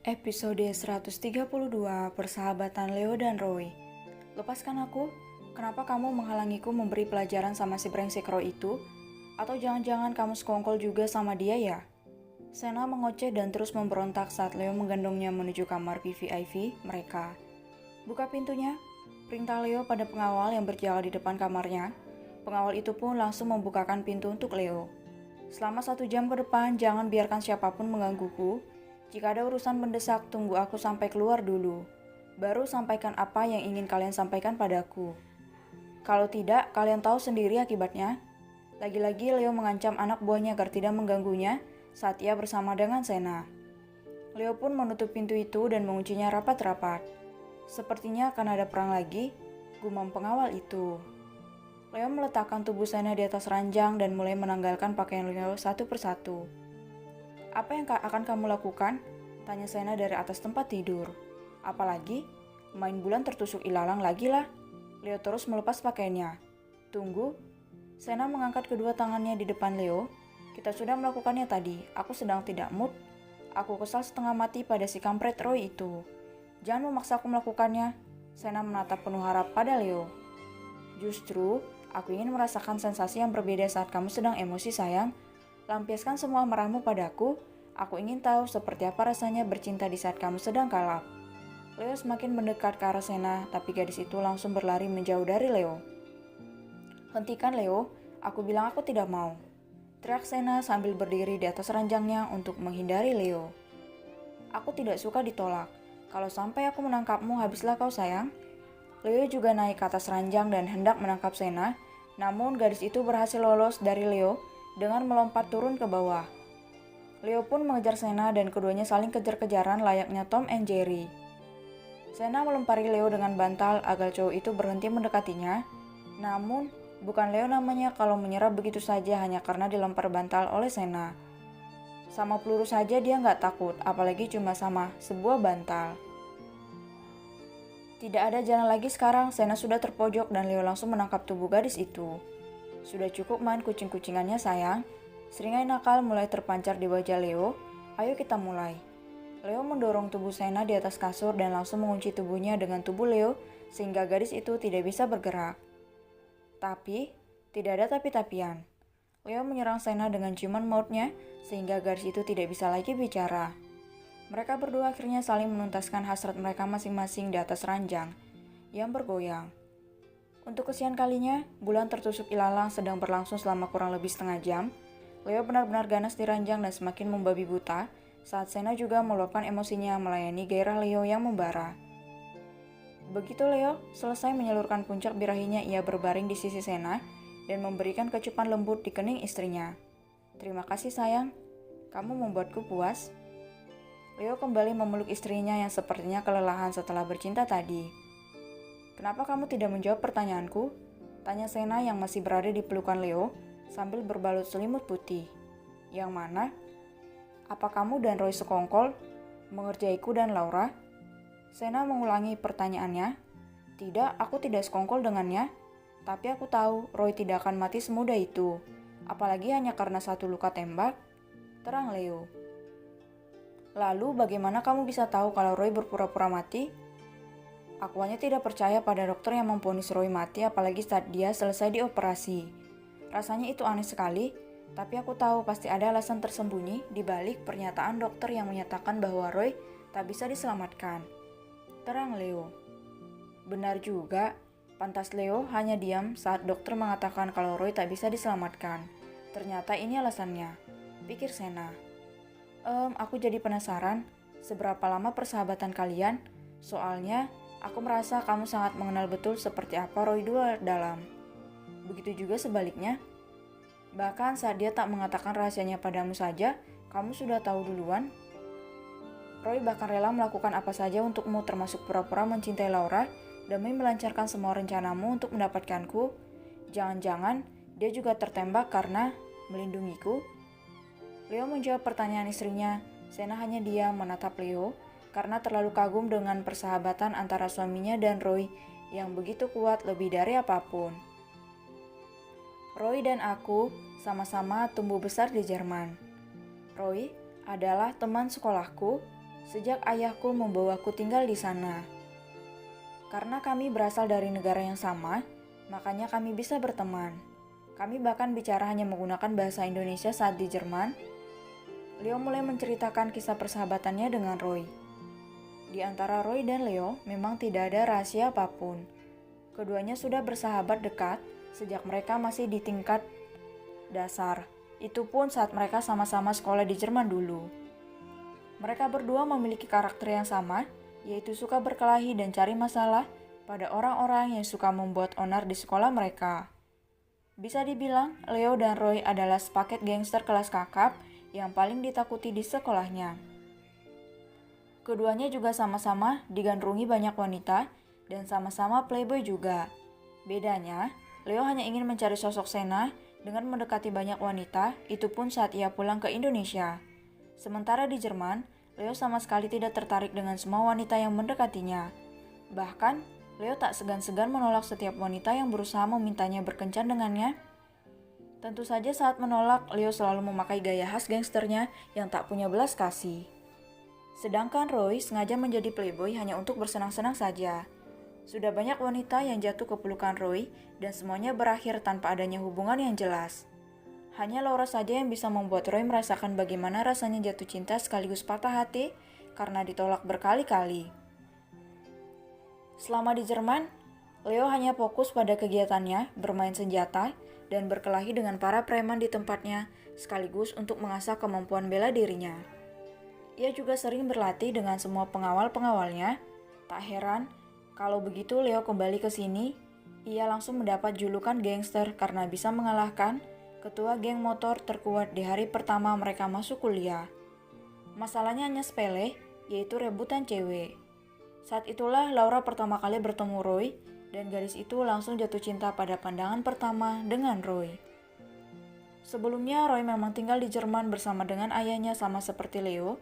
Episode 132 Persahabatan Leo dan Roy. Lepaskan aku, kenapa kamu menghalangiku memberi pelajaran sama si brengsek Roy itu? Atau jangan-jangan kamu sekongkol juga sama dia ya? Sena mengoceh dan terus memberontak saat Leo menggendongnya menuju kamar VVIP mereka. Buka pintunya, perintah Leo pada pengawal yang berjaga di depan kamarnya. Pengawal itu pun langsung membukakan pintu untuk Leo. Selama 1 jam ke depan, jangan biarkan siapapun menggangguku. Jika ada urusan mendesak, tunggu aku sampai keluar dulu. Baru sampaikan apa yang ingin kalian sampaikan padaku. Kalau tidak, kalian tahu sendiri akibatnya. Lagi-lagi Leo mengancam anak buahnya agar tidak mengganggunya saat ia bersama dengan Sena. Leo pun menutup pintu itu dan menguncinya rapat-rapat. Sepertinya akan ada perang lagi, gumam pengawal itu. Leo meletakkan tubuh Sena di atas ranjang dan mulai menanggalkan pakaian Leo satu persatu. Apa yang akan kamu lakukan? Tanya Sena dari atas tempat tidur. Apalagi? Main bulan tertusuk ilalang lagi lah. Leo terus melepas pakaiannya. Tunggu. Sena mengangkat kedua tangannya di depan Leo. Kita sudah melakukannya tadi. Aku sedang tidak mood. Aku kesal setengah mati pada si kampret Roy itu. Jangan memaksa aku melakukannya. Sena menatap penuh harap pada Leo. Justru, aku ingin merasakan sensasi yang berbeda saat kamu sedang emosi, sayang. Lampiaskan semua amarahmu padaku. Aku ingin tahu seperti apa rasanya bercinta di saat kamu sedang kalap. Leo semakin mendekat ke arah Sena, tapi gadis itu langsung berlari menjauh dari Leo. Hentikan Leo, aku bilang aku tidak mau. Teriak Sena sambil berdiri di atas ranjangnya untuk menghindari Leo. Aku tidak suka ditolak. Kalau sampai aku menangkapmu, habislah kau sayang. Leo juga naik ke atas ranjang dan hendak menangkap Sena, namun gadis itu berhasil lolos dari Leo dengan melompat turun ke bawah. Leo pun mengejar Sena dan keduanya saling kejar-kejaran layaknya Tom and Jerry. Sena melempari Leo dengan bantal agar cowok itu berhenti mendekatinya. Namun, bukan Leo namanya kalau menyerah begitu saja hanya karena dilempar bantal oleh Sena. Sama peluru saja dia nggak takut, apalagi cuma sama sebuah bantal. Tidak ada jalan lagi sekarang, Sena sudah terpojok dan Leo langsung menangkap tubuh gadis itu. Sudah cukup main kucing-kucingannya sayang. Seringai nakal mulai terpancar di wajah Leo. Ayo kita mulai. Leo mendorong tubuh Sena di atas kasur dan langsung mengunci tubuhnya dengan tubuh Leo sehingga gadis itu tidak bisa bergerak. Tapi, tidak ada tapi-tapian. Leo menyerang Sena dengan ciuman mautnya sehingga gadis itu tidak bisa lagi bicara. Mereka berdua akhirnya saling menuntaskan hasrat mereka masing-masing di atas ranjang yang bergoyang. Untuk kesekian kalinya, bulan tertusuk ilalang sedang berlangsung selama kurang lebih setengah jam. Leo benar-benar ganas di ranjang dan semakin membabi buta saat Sena juga meluapkan emosinya melayani gairah Leo yang membara. Begitu Leo selesai menyalurkan puncak birahinya, ia berbaring di sisi Sena dan memberikan kecupan lembut di kening istrinya. Terima kasih sayang, kamu membuatku puas. Leo kembali memeluk istrinya yang sepertinya kelelahan setelah bercinta tadi. Kenapa kamu tidak menjawab pertanyaanku? Tanya Sena yang masih berada di pelukan Leo sambil berbalut selimut putih. Yang mana? Apa kamu dan Roy sekongkol? Mengerjaiku dan Laura? Sena mengulangi pertanyaannya. Tidak, aku tidak sekongkol dengannya. Tapi aku tahu Roy tidak akan mati semudah itu. Apalagi hanya karena satu luka tembak. Terang Leo. Lalu bagaimana kamu bisa tahu kalau Roy berpura-pura mati? Aku hanya tidak percaya pada dokter yang memvonis Roy mati apalagi saat dia selesai dioperasi. Rasanya itu aneh sekali, tapi aku tahu pasti ada alasan tersembunyi di balik pernyataan dokter yang menyatakan bahwa Roy tak bisa diselamatkan. Terang Leo. Benar juga, pantas Leo hanya diam saat dokter mengatakan kalau Roy tak bisa diselamatkan. Ternyata ini alasannya, pikir Sena. Aku jadi penasaran, seberapa lama persahabatan kalian? Soalnya, aku merasa kamu sangat mengenal betul seperti apa Roy dua dalam. Begitu juga sebaliknya. Bahkan saat dia tak mengatakan rahasianya padamu saja, kamu sudah tahu duluan. Roy bahkan rela melakukan apa saja untukmu termasuk pura-pura mencintai Laura demi melancarkan semua rencanamu untuk mendapatkanku. Jangan-jangan dia juga tertembak karena melindungiku? Leo menjawab pertanyaan istrinya. Sena hanya diam menatap Leo karena terlalu kagum dengan persahabatan antara suaminya dan Roy yang begitu kuat lebih dari apapun. Roy dan aku sama-sama tumbuh besar di Jerman. Roy adalah teman sekolahku. Sejak ayahku membawaku tinggal di sana. Karena kami berasal dari negara yang sama, makanya kami bisa berteman. Kami bahkan bicara hanya menggunakan bahasa Indonesia saat di Jerman. Leo mulai menceritakan kisah persahabatannya dengan Roy. Di antara Roy dan Leo memang tidak ada rahasia apapun. Keduanya sudah bersahabat dekat sejak mereka masih di tingkat dasar. Itu pun saat mereka sama-sama sekolah di Jerman dulu. Mereka berdua memiliki karakter yang sama, yaitu suka berkelahi dan cari masalah pada orang-orang yang suka membuat onar di sekolah mereka. Bisa dibilang, Leo dan Roy adalah sepaket gangster kelas kakap yang paling ditakuti di sekolahnya. Keduanya juga sama-sama digandrungi banyak wanita dan sama-sama playboy juga. Bedanya, Leo hanya ingin mencari sosok Sena dengan mendekati banyak wanita, itu pun saat ia pulang ke Indonesia. Sementara di Jerman, Leo sama sekali tidak tertarik dengan semua wanita yang mendekatinya. Bahkan, Leo tak segan-segan menolak setiap wanita yang berusaha memintanya berkencan dengannya. Tentu saja saat menolak, Leo selalu memakai gaya khas gangsternya yang tak punya belas kasih. Sedangkan Roy sengaja menjadi playboy hanya untuk bersenang-senang saja. Sudah banyak wanita yang jatuh ke pelukan Roy dan semuanya berakhir tanpa adanya hubungan yang jelas. Hanya Laura saja yang bisa membuat Roy merasakan bagaimana rasanya jatuh cinta sekaligus patah hati karena ditolak berkali-kali. Selama di Jerman, Leo hanya fokus pada kegiatannya, bermain senjata, dan berkelahi dengan para preman di tempatnya sekaligus untuk mengasah kemampuan bela dirinya. Ia juga sering berlatih dengan semua pengawal-pengawalnya. Tak heran, kalau begitu Leo kembali ke sini, ia langsung mendapat julukan gangster karena bisa mengalahkan ketua geng motor terkuat di hari pertama mereka masuk kuliah. Masalahnya hanya sepele, yaitu rebutan cewek. Saat itulah Laura pertama kali bertemu Roy, dan gadis itu langsung jatuh cinta pada pandangan pertama dengan Roy. Sebelumnya Roy memang tinggal di Jerman bersama dengan ayahnya sama seperti Leo.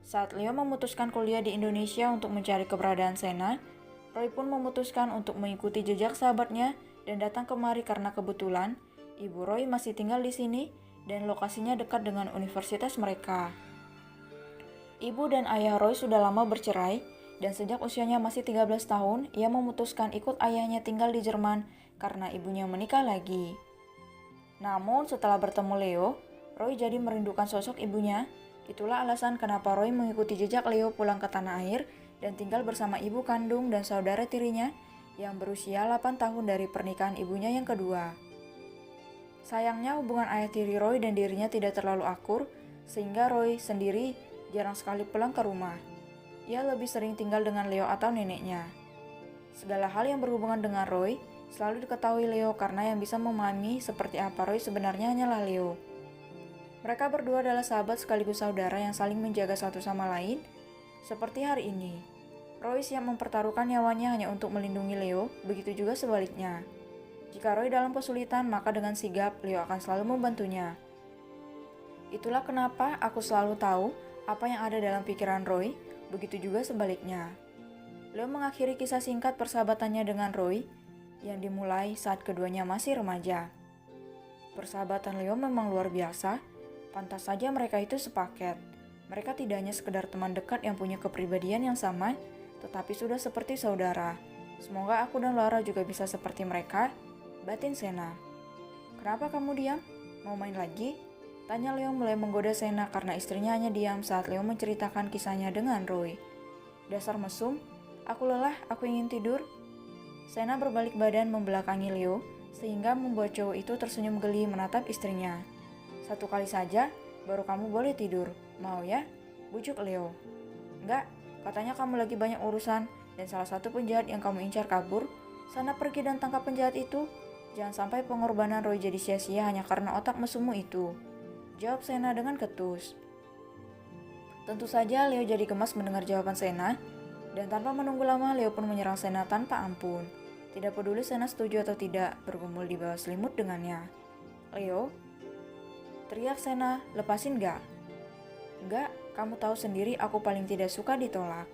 Saat Leo memutuskan kuliah di Indonesia untuk mencari keberadaan Sena, Roy pun memutuskan untuk mengikuti jejak sahabatnya dan datang kemari karena kebetulan ibu Roy masih tinggal di sini dan lokasinya dekat dengan universitas mereka. Ibu dan ayah Roy sudah lama bercerai dan sejak usianya masih 13 tahun, ia memutuskan ikut ayahnya tinggal di Jerman karena ibunya menikah lagi. Namun setelah bertemu Leo, Roy jadi merindukan sosok ibunya. Itulah alasan kenapa Roy mengikuti jejak Leo pulang ke tanah air dan tinggal bersama ibu kandung dan saudara tirinya yang berusia 8 tahun dari pernikahan ibunya yang kedua. Sayangnya hubungan ayah tiri Roy dan dirinya tidak terlalu akur, sehingga Roy sendiri jarang sekali pulang ke rumah. Ia lebih sering tinggal dengan Leo atau neneknya. Segala hal yang berhubungan dengan Roy selalu diketahui Leo karena yang bisa memahami seperti apa Roy sebenarnya hanyalah Leo. Mereka berdua adalah sahabat sekaligus saudara yang saling menjaga satu sama lain. Seperti hari ini, Roy siap mempertaruhkan nyawanya hanya untuk melindungi Leo, begitu juga sebaliknya. Jika Roy dalam kesulitan, maka dengan sigap Leo akan selalu membantunya. Itulah kenapa aku selalu tahu apa yang ada dalam pikiran Roy, begitu juga sebaliknya. Leo mengakhiri kisah singkat persahabatannya dengan Roy yang dimulai saat keduanya masih remaja. Persahabatan Leo memang luar biasa. Pantas saja mereka itu sepaket. Mereka tidak hanya sekedar teman dekat yang punya kepribadian yang sama, tetapi sudah seperti saudara. Semoga aku dan Laura juga bisa seperti mereka, batin Sena. Kenapa kamu diam? Mau main lagi? Tanya Leo mulai menggoda Sena karena istrinya hanya diam saat Leo menceritakan kisahnya dengan Roy. Dasar mesum, aku lelah, aku ingin tidur. Sena berbalik badan membelakangi Leo, sehingga membuat cowok itu tersenyum geli menatap istrinya. Satu kali saja, baru kamu boleh tidur. Mau ya? Bujuk Leo. Enggak, katanya kamu lagi banyak urusan dan salah satu penjahat yang kamu incar kabur. Sana pergi dan tangkap penjahat itu. Jangan sampai pengorbanan Roy jadi sia-sia hanya karena otak mesummu itu. Jawab Sena dengan ketus. Tentu saja Leo jadi gemas mendengar jawaban Sena, dan tanpa menunggu lama Leo pun menyerang Sena tanpa ampun. Tidak peduli Sena setuju atau tidak, bergumul di bawah selimut dengannya. Leo, teriak Sena, lepasin gak? Enggak, kamu tahu sendiri aku paling tidak suka ditolak.